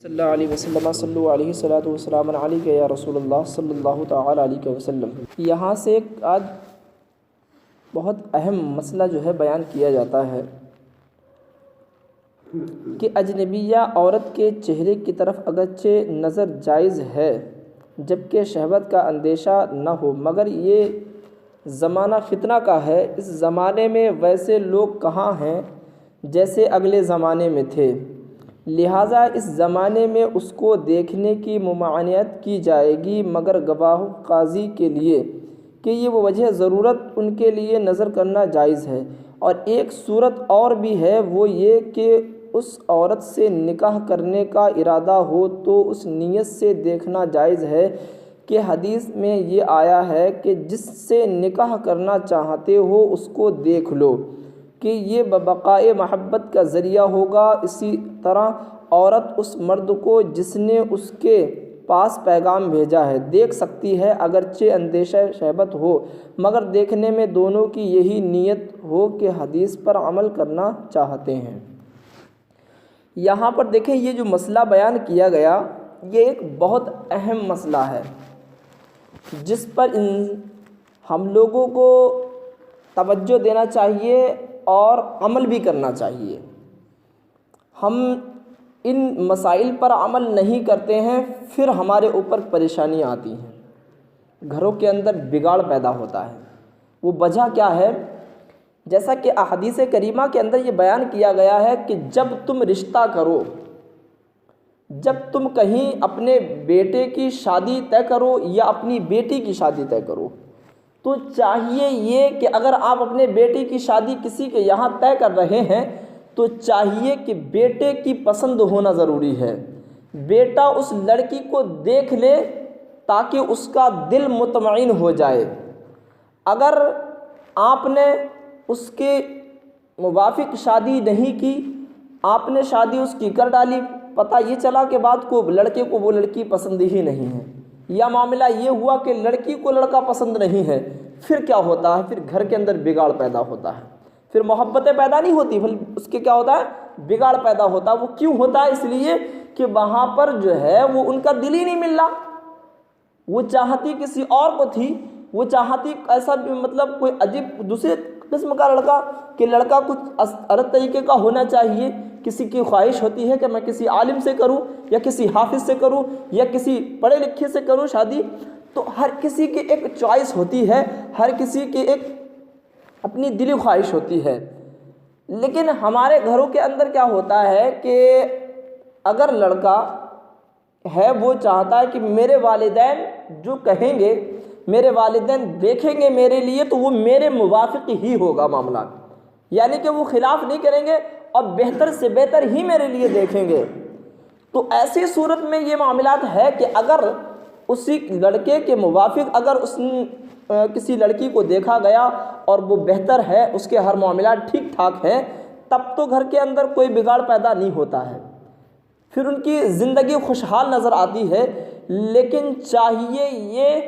صلی اللہ علیہ وسلم صلی علیہ صلاۃ وسلام علیک یا رسول اللہ صلی اللہ تعالیٰ علیہ وسلم۔ یہاں سے ایک آج بہت اہم مسئلہ جو ہے بیان کیا جاتا ہے کہ اجنبیہ عورت کے چہرے کی طرف اگرچہ نظر جائز ہے جبکہ شہوت کا اندیشہ نہ ہو، مگر یہ زمانہ فتنہ کا ہے۔ اس زمانے میں ویسے لوگ کہاں ہیں جیسے اگلے زمانے میں تھے، لہٰذا اس زمانے میں اس کو دیکھنے کی ممانعت کی جائے گی، مگر گواہ قاضی کے لیے کہ یہ وہ وجہ ضرورت ان کے لیے نظر کرنا جائز ہے۔ اور ایک صورت اور بھی ہے، وہ یہ کہ اس عورت سے نکاح کرنے کا ارادہ ہو تو اس نیت سے دیکھنا جائز ہے کہ حدیث میں یہ آیا ہے کہ جس سے نکاح کرنا چاہتے ہو اس کو دیکھ لو کہ یہ ببقائے محبت کا ذریعہ ہوگا۔ اسی طرح عورت اس مرد کو جس نے اس کے پاس پیغام بھیجا ہے دیکھ سکتی ہے، اگرچہ اندیشہ شہوت ہو، مگر دیکھنے میں دونوں کی یہی نیت ہو کہ حدیث پر عمل کرنا چاہتے ہیں۔ یہاں پر دیکھیں، یہ جو مسئلہ بیان کیا گیا یہ ایک بہت اہم مسئلہ ہے جس پر ہم لوگوں کو توجہ دینا چاہیے اور عمل بھی کرنا چاہیے۔ ہم ان مسائل پر عمل نہیں کرتے ہیں، پھر ہمارے اوپر پریشانیاں آتی ہیں، گھروں کے اندر بگاڑ پیدا ہوتا ہے۔ وہ وجہ کیا ہے؟ جیسا کہ احادیث کریمہ کے اندر یہ بیان کیا گیا ہے کہ جب تم رشتہ کرو، جب تم کہیں اپنے بیٹے کی شادی طے کرو یا اپنی بیٹی کی شادی طے کرو، تو چاہیے یہ کہ اگر آپ اپنے بیٹے کی شادی کسی کے یہاں طے کر رہے ہیں تو چاہیے کہ بیٹے کی پسند ہونا ضروری ہے۔ بیٹا اس لڑکی کو دیکھ لے تاکہ اس کا دل مطمئن ہو جائے۔ اگر آپ نے اس کے موافق شادی نہیں کی، آپ نے شادی اس کی کر ڈالی، پتہ یہ چلا کہ بعد کو لڑکے کو وہ لڑکی پسند ہی نہیں ہے، یا معاملہ یہ ہوا کہ لڑکی کو لڑکا پسند نہیں ہے، پھر کیا ہوتا ہے؟ پھر گھر کے اندر بگاڑ پیدا ہوتا ہے، پھر محبتیں پیدا نہیں ہوتی، بلکہ اس کے کیا ہوتا ہے؟ بگاڑ پیدا ہوتا ہے۔ وہ کیوں ہوتا ہے؟ اس لیے کہ وہاں پر جو ہے وہ ان کا دل ہی نہیں مل رہا۔ وہ چاہتی کسی اور کو تھی، وہ چاہتی ایسا بھی مطلب کوئی عجیب دوسرے قسم کا لڑکا، کہ لڑکا کچھ الگ طریقے کا ہونا چاہیے۔ کسی کی خواہش ہوتی ہے کہ میں کسی عالم سے کروں یا کسی حافظ سے کروں یا کسی پڑھے لکھے سے کروں شادی، تو ہر کسی کی ایک چوائس ہوتی ہے، ہر کسی کی ایک اپنی دلی خواہش ہوتی ہے۔ لیکن ہمارے گھروں کے اندر کیا ہوتا ہے کہ اگر لڑکا ہے وہ چاہتا ہے کہ میرے والدین جو کہیں گے، میرے والدین دیکھیں گے میرے لیے تو وہ میرے موافق ہی ہوگا معاملہ، یعنی کہ وہ خلاف نہیں کریں گے اور بہتر سے بہتر ہی میرے لیے دیکھیں گے۔ تو ایسی صورت میں یہ معاملات ہے کہ اگر اسی لڑکے کے موافق اگر کسی لڑکی کو دیکھا گیا اور وہ بہتر ہے، اس کے ہر معاملات ٹھیک ٹھاک ہیں، تب تو گھر کے اندر کوئی بگاڑ پیدا نہیں ہوتا ہے، پھر ان کی زندگی خوشحال نظر آتی ہے۔ لیکن چاہیے یہ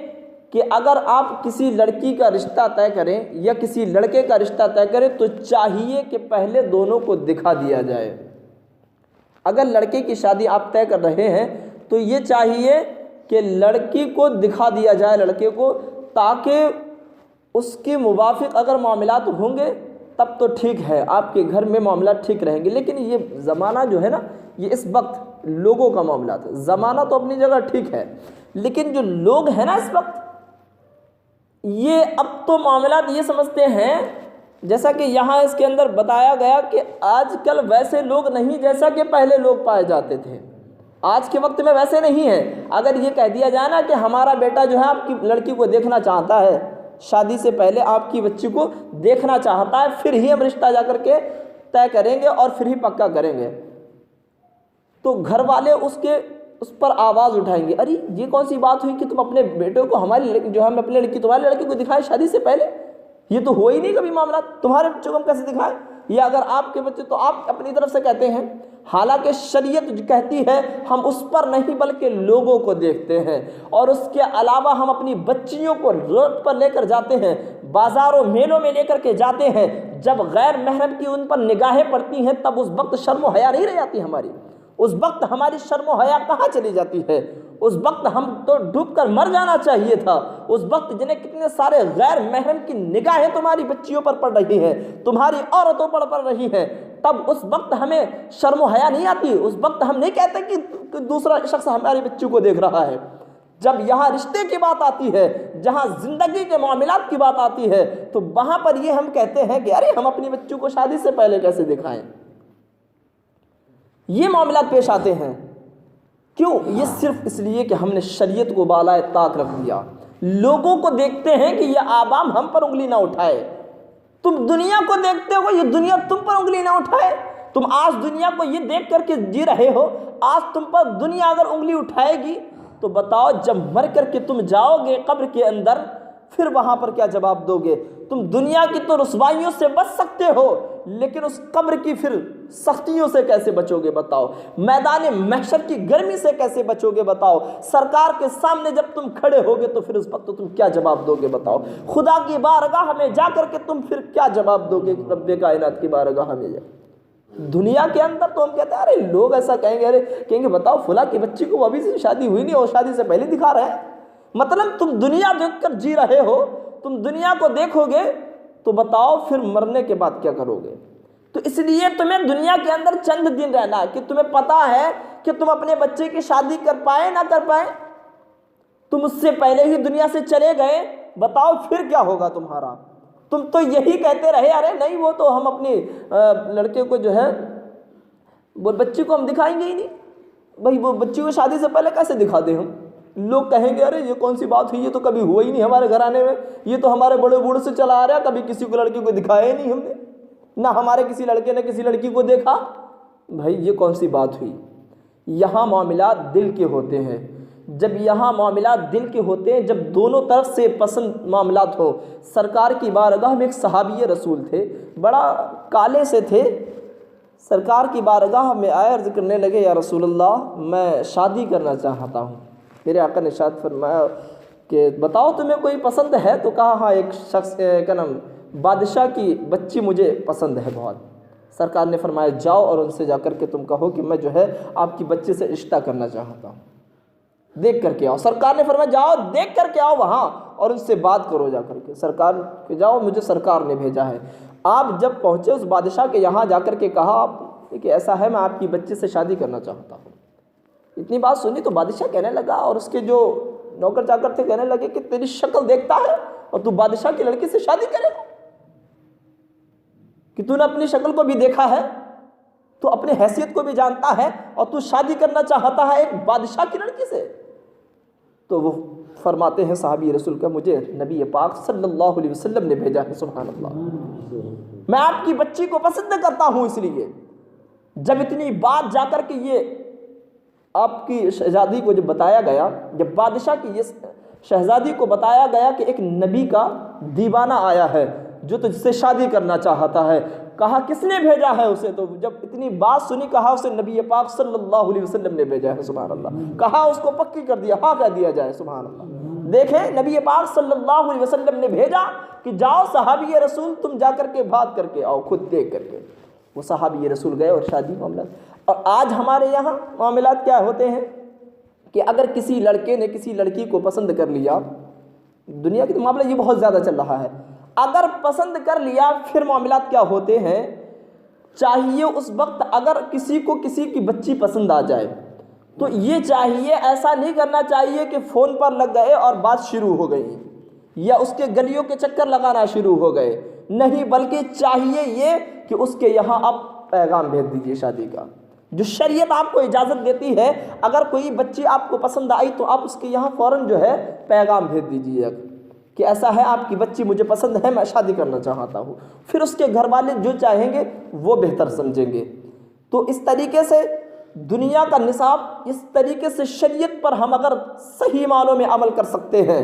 کہ اگر آپ کسی لڑکی کا رشتہ طے کریں یا کسی لڑکے کا رشتہ طے کریں تو چاہیے کہ پہلے دونوں کو دکھا دیا جائے۔ اگر لڑکے کی شادی آپ طے کر رہے ہیں تو یہ چاہیے کہ لڑکی کو دکھا دیا جائے، لڑکے کو، تاکہ اس کے موافق اگر معاملات ہوں گے تب تو ٹھیک ہے، آپ کے گھر میں معاملات ٹھیک رہیں گے۔ لیکن یہ زمانہ جو ہے نا، یہ اس وقت لوگوں کا معاملات ہے۔ زمانہ تو اپنی جگہ ٹھیک ہے، لیکن جو لوگ ہیں نا اس وقت، یہ اب تو معاملات یہ سمجھتے ہیں، جیسا کہ یہاں اس کے اندر بتایا گیا کہ آج کل ویسے لوگ نہیں جیسا کہ پہلے لوگ پائے جاتے تھے، آج کے وقت میں ویسے نہیں ہیں۔ اگر یہ کہہ دیا جائے نا کہ ہمارا بیٹا جو ہے آپ کی لڑکی کو دیکھنا چاہتا ہے، شادی سے پہلے آپ کی بچی کو دیکھنا چاہتا ہے، پھر ہی ہم رشتہ جا کر کے طے کریں گے اور پھر ہی پکا کریں گے، تو گھر والے اس پر آواز اٹھائیں گے، ارے یہ کون سی بات ہوئی کہ تم اپنے بیٹے کو ہماری جو ہم اپنے لڑکی تمہاری لڑکی کو دکھائیں شادی سے پہلے؟ یہ تو ہو ہی نہیں کبھی معاملات، تمہارے بچوں کو ہم کیسے دکھائیں؟ یا اگر آپ کے بچے تو آپ اپنی طرف سے کہتے ہیں، حالانکہ شریعت جو کہتی ہے ہم اس پر نہیں بلکہ لوگوں کو دیکھتے ہیں۔ اور اس کے علاوہ ہم اپنی بچیوں کو روڈ پر لے کر جاتے ہیں، بازاروں میلوں میں لے کر کے جاتے ہیں، جب غیر محرم کی ان پر نگاہیں پڑتی ہیں تب اس وقت شرم و حیا نہیں رہ جاتی ہماری؟ اس وقت ہماری شرم و حیا کہاں چلی جاتی ہے؟ اس وقت ہم تو ڈوب کر مر جانا چاہیے تھا۔ اس وقت جنہیں کتنے سارے غیر محرم کی نگاہیں تمہاری بچیوں پر پڑ رہی ہیں، تمہاری عورتوں پر پڑ رہی ہیں، تب اس وقت ہمیں شرم و حیا نہیں آتی؟ اس وقت ہم نہیں کہتے کہ دوسرا شخص ہماری بچی کو دیکھ رہا ہے۔ جب یہاں رشتے کی بات آتی ہے، جہاں زندگی کے معاملات کی بات آتی ہے، تو وہاں پر یہ ہم کہتے ہیں کہ ارے ہم اپنی بچوں کو شادی سے پہلے کیسے دکھائیں؟ یہ معاملات پیش آتے ہیں۔ کیوں؟ یہ صرف اس لیے کہ ہم نے شریعت کو بالائے طاق رکھ دیا۔ لوگوں کو دیکھتے ہیں کہ یہ عوام ہم پر انگلی نہ اٹھائے، تم دنیا کو دیکھتے ہو یہ دنیا تم پر انگلی نہ اٹھائے۔ تم آج دنیا کو یہ دیکھ کر کے جی رہے ہو، آج تم پر دنیا اگر انگلی اٹھائے گی تو بتاؤ جب مر کر کے تم جاؤ گے قبر کے اندر، پھر وہاں پر کیا جواب دو گے؟ تم دنیا کی تو رسوائیوں سے بچ سکتے ہو، لیکن اس قبر کی پھر سختیوں سے کیسے بچو گے بتاؤ؟ میدان محشر کی گرمی سے کیسے بچو گے بتاؤ؟ سرکار کے سامنے جب تم کھڑے ہوگے تو پھر اس وقت تم کیا جواب دو گے بتاؤ؟ خدا کی بارگاہ میں جا کر کے تم پھر کیا جواب دو گے رب کائنات کی بارگاہ میں؟ دنیا کے اندر تو ہم کہتے ہیں ارے لوگ ایسا کہیں گے بتاؤ فلاں کی بچی کو ابھی سے شادی ہوئی نہیں اور شادی سے پہلے دکھا رہے ہیں۔ مطلب تم دنیا دیکھ کر جی رہے ہو، تم دنیا کو دیکھو گے تو بتاؤ پھر مرنے کے بعد کیا کرو گے؟ تو اس لیے تمہیں دنیا کے اندر چند دن رہنا کہ تمہیں پتا ہے کہ تم اپنے بچے کی شادی کر پائے نہ کر پائے، تم اس سے پہلے ہی دنیا سے چلے گئے، بتاؤ پھر کیا ہوگا تمہارا؟ تم تو یہی کہتے رہے ارے نہیں وہ تو ہم اپنی لڑکے کو جو ہے وہ بچی کو ہم دکھائیں گے ہی نہیں۔ بھائی وہ بچی کو شادی سے پہلے کیسے دکھا دیں ہم؟ لوگ کہیں گے ارے یہ کون سی بات ہوئی، یہ تو کبھی ہوا ہی نہیں ہمارے گھرانے میں، یہ تو ہمارے بڑے بوڑھے سے چلا آ رہا ہے، کبھی کسی کو لڑکی کو دکھایا ہی نہیں ہم نے، نہ ہمارے کسی لڑکے نے کسی لڑکی کو دیکھا۔ بھائی یہ کون سی بات ہوئی؟ یہاں معاملات دل کے ہوتے ہیں۔ جب یہاں معاملات دل کے ہوتے ہیں، جب دونوں طرف سے پسند معاملات ہوں۔ سرکار کی بارگاہ میں ایک صحابی رسول تھے، بڑا کالے سے تھے، سرکار کی بارگاہ میں آئے عرض کرنے لگے یا رسول اللہ میں شادی کرنا چاہتا ہوں۔ میرے آقا نے ارشاد فرمایا کہ بتاؤ تمہیں کوئی پسند ہے؟ تو کہا ہاں ایک شخص کا نام بادشاہ کی بچی مجھے پسند ہے بہت۔ سرکار نے فرمایا جاؤ اور ان سے جا کر کے تم کہو کہ میں جو ہے آپ کی بچی سے رشتہ کرنا چاہتا ہوں، دیکھ کر کے آؤ۔ سرکار نے فرمایا جاؤ دیکھ کر کے آؤ وہاں اور ان سے بات کرو جا کر کے۔ سرکار کہ جاؤ مجھے سرکار نے بھیجا ہے۔ آپ جب پہنچے اس بادشاہ کے یہاں جا کر کے کہا کہ ایسا ہے میں آپ کی بچی سے شادی کرنا چاہتا ہوں۔ اتنی بات سنی تو بادشاہ کہنے لگا اور اس کے جو نوکر چاکر تھے کہنے لگے کہ تیری شکل دیکھتا ہے اور تو بادشاہ کی لڑکی سے شادی کرے گا؟ کہ تو نے اپنی شکل کو بھی دیکھا ہے، تو اپنی حیثیت کو بھی جانتا ہے اور تو شادی کرنا چاہتا ہے ایک بادشاہ کی لڑکی سے؟ تو وہ فرماتے ہیں صحابی رسول کا مجھے نبی پاک صلی اللہ علیہ وسلم نے بھیجا ہے۔ سبحان اللہ، میں آپ کی بچی کو پسند کرتا ہوں۔ اس لیے جب اتنی بات جا کر کے یہ آپ کی شہزادی کو جب بتایا گیا، جب بادشاہ کی یہ شہزادی کو بتایا گیا کہ ایک نبی کا دیوانہ آیا ہے جو تجھ سے شادی کرنا چاہتا ہے، کہا کس نے بھیجا ہے اسے؟ تو جب اتنی بات سنی کہا اسے نبی پاک صلی اللہ علیہ وسلم نے بھیجا ہے۔ سبحان اللہ، کہا اس کو پکی کر دیا، ہاں کہہ دیا جائے۔ سبحان اللہ، دیکھیں نبی پاک صلی اللہ علیہ وسلم نے بھیجا کہ جاؤ صحابی رسول تم جا کر کے بات کر کے آؤ، خود دیکھ کر کے۔ وہ صحابی رسول گئے اور شادی معاملات۔ اور آج ہمارے یہاں معاملات کیا ہوتے ہیں کہ اگر کسی لڑکے نے کسی لڑکی کو پسند کر لیا، دنیا کے معاملہ یہ بہت زیادہ چل رہا ہے، اگر پسند کر لیا پھر معاملات کیا ہوتے ہیں، چاہیے اس وقت اگر کسی کو کسی کی بچی پسند آ جائے تو یہ چاہیے ایسا نہیں کرنا چاہیے کہ فون پر لگ گئے اور بات شروع ہو گئی یا اس کے گلیوں کے چکر لگانا شروع ہو گئے، نہیں، بلکہ چاہیے یہ کہ اس کے یہاں آپ پیغام بھیج دیجئے شادی کا، جو شریعت آپ کو اجازت دیتی ہے۔ اگر کوئی بچی آپ کو پسند آئی تو آپ اس کے یہاں فوراً جو ہے پیغام بھیج دیجئے کہ ایسا ہے آپ کی بچی مجھے پسند ہے، میں شادی کرنا چاہتا ہوں۔ پھر اس کے گھر والے جو چاہیں گے وہ بہتر سمجھیں گے۔ تو اس طریقے سے دنیا کا نصاب، اس طریقے سے شریعت پر ہم اگر صحیح معنوں میں عمل کر سکتے ہیں،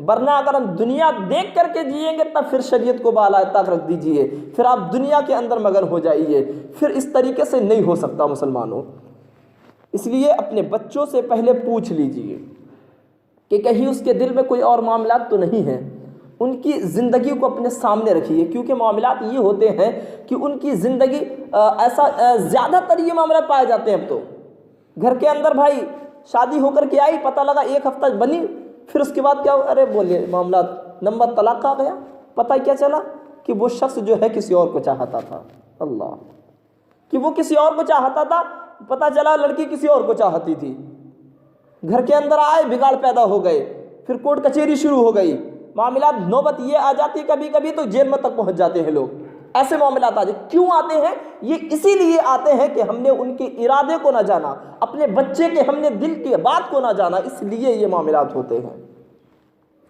ورنہ اگر ہم دنیا دیکھ کر کے جئیں گے تب پھر شریعت کو بالائے طاق رکھ دیجئے، پھر آپ دنیا کے اندر مگن ہو جائیے، پھر اس طریقے سے نہیں ہو سکتا مسلمانوں۔ اس لیے اپنے بچوں سے پہلے پوچھ لیجئے کہ کہیں اس کے دل میں کوئی اور معاملات تو نہیں ہیں، ان کی زندگی کو اپنے سامنے رکھیے، کیونکہ معاملات یہ ہوتے ہیں کہ ان کی زندگی ایسا زیادہ تر یہ معاملات پائے جاتے ہیں اب تو گھر کے اندر بھائی شادی ہو کر کے آئی، پتہ لگا ایک ہفتہ بنی، پھر اس کے بعد کیا، ارے بولیے معاملات نمبر طلاق آ گیا، پتہ کیا چلا کہ وہ شخص جو ہے کسی اور کو چاہتا تھا، اللہ، کہ وہ کسی اور کو چاہتا تھا، پتہ چلا لڑکی کسی اور کو چاہتی تھی، گھر کے اندر آئے بگاڑ پیدا ہو گئے، پھر کورٹ کچہری شروع ہو گئی، معاملات نوبت یہ آ جاتی کبھی کبھی تو جیل میں تک پہنچ جاتے ہیں لوگ، ایسے معاملات آ جائے۔ کیوں آتے ہیں؟ یہ اسی لیے آتے ہیں کہ ہم نے ان کے ارادے کو نہ جانا، اپنے بچے کے ہم نے دل کی بات کو نہ جانا، اس لیے یہ معاملات ہوتے ہیں۔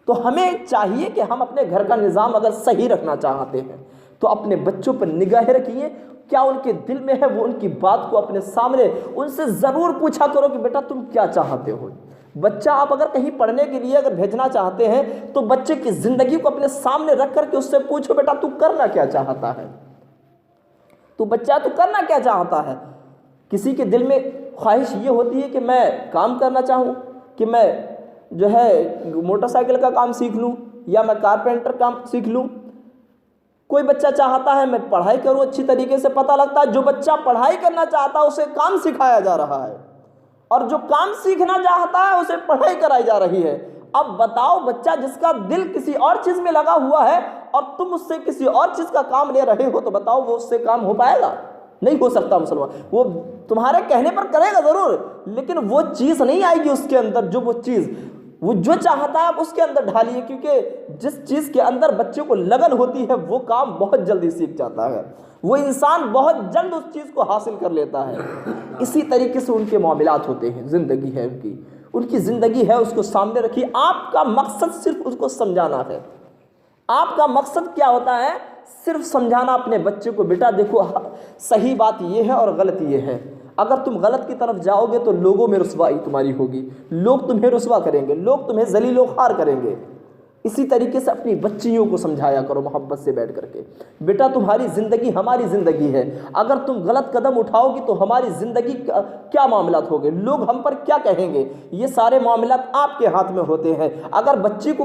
تو ہمیں چاہیے کہ ہم اپنے گھر کا نظام اگر صحیح رکھنا چاہتے ہیں تو اپنے بچوں پر نگاہ رکھیے، کیا ان کے دل میں ہے، وہ ان کی بات کو اپنے سامنے ان سے ضرور پوچھا کرو کہ بیٹا تم کیا چاہتے ہو۔ بچہ آپ اگر کہیں پڑھنے کے لیے اگر بھیجنا چاہتے ہیں تو بچے کی زندگی کو اپنے سامنے رکھ کر کے اس سے پوچھو بیٹا تو کرنا کیا چاہتا ہے، تو بچہ تو کرنا کیا چاہتا ہے۔ کسی کے دل میں خواہش یہ ہوتی ہے کہ میں کام کرنا چاہوں، کہ میں جو ہے موٹر سائیکل کا کام سیکھ لوں یا میں کارپینٹر کام سیکھ لوں۔ کوئی بچہ چاہتا ہے میں پڑھائی کروں اچھی طریقے سے، پتہ لگتا ہے جو بچہ پڑھائی کرنا چاہتا ہے اسے کام سکھایا جا رہا ہے، اور جو کام سیکھنا چاہتا ہے اسے پڑھائی کرائی جا رہی ہے۔ اب بتاؤ بچہ جس کا دل کسی اور چیز میں لگا ہوا ہے اور تم اس سے کسی اور چیز کا کام لے رہے ہو، تو بتاؤ وہ اس سے کام ہو پائے گا؟ نہیں ہو سکتا مسلمان۔ وہ تمہارے کہنے پر کرے گا ضرور، لیکن وہ چیز نہیں آئے گی اس کے اندر، جو وہ چیز وہ جو چاہتا ہے آپ اس کے اندر ڈھالیے، کیونکہ جس چیز کے اندر بچے کو لگن ہوتی ہے وہ کام بہت جلدی سیکھ جاتا ہے، وہ انسان بہت جلد اس چیز کو حاصل کر لیتا ہے۔ اسی طریقے سے ان کے معاملات ہوتے ہیں، زندگی ہے ان کی زندگی ہے، اس کو سامنے رکھیے۔ آپ کا مقصد صرف اس کو سمجھانا ہے۔ آپ کا مقصد کیا ہوتا ہے؟ صرف سمجھانا اپنے بچے کو، بیٹا دیکھو صحیح بات یہ ہے اور غلط یہ ہے، اگر تم غلط کی طرف جاؤ گے تو لوگوں میں رسوائی تمہاری ہوگی، لوگ تمہیں رسوا کریں گے، لوگ تمہیں ذلیل و خوار کریں گے۔ اسی طریقے سے اپنی بچیوں کو سمجھایا کرو محبت سے بیٹھ کر کے، بیٹا تمہاری زندگی ہماری زندگی ہے، اگر تم غلط قدم اٹھاؤ گی تو ہماری زندگی کیا معاملات ہوگے، لوگ ہم پر کیا کہیں گے، یہ سارے معاملات آپ کے ہاتھ میں ہوتے ہیں۔ اگر بچی کو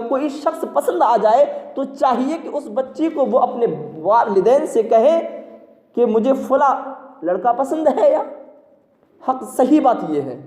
کوئی شخص پسند آ جائے تو چاہیے کہ اس بچی کو وہ اپنے والدین سے کہے کہ مجھے فلاں لڑکا پسند ہے، یا حق صحیح بات یہ ہے۔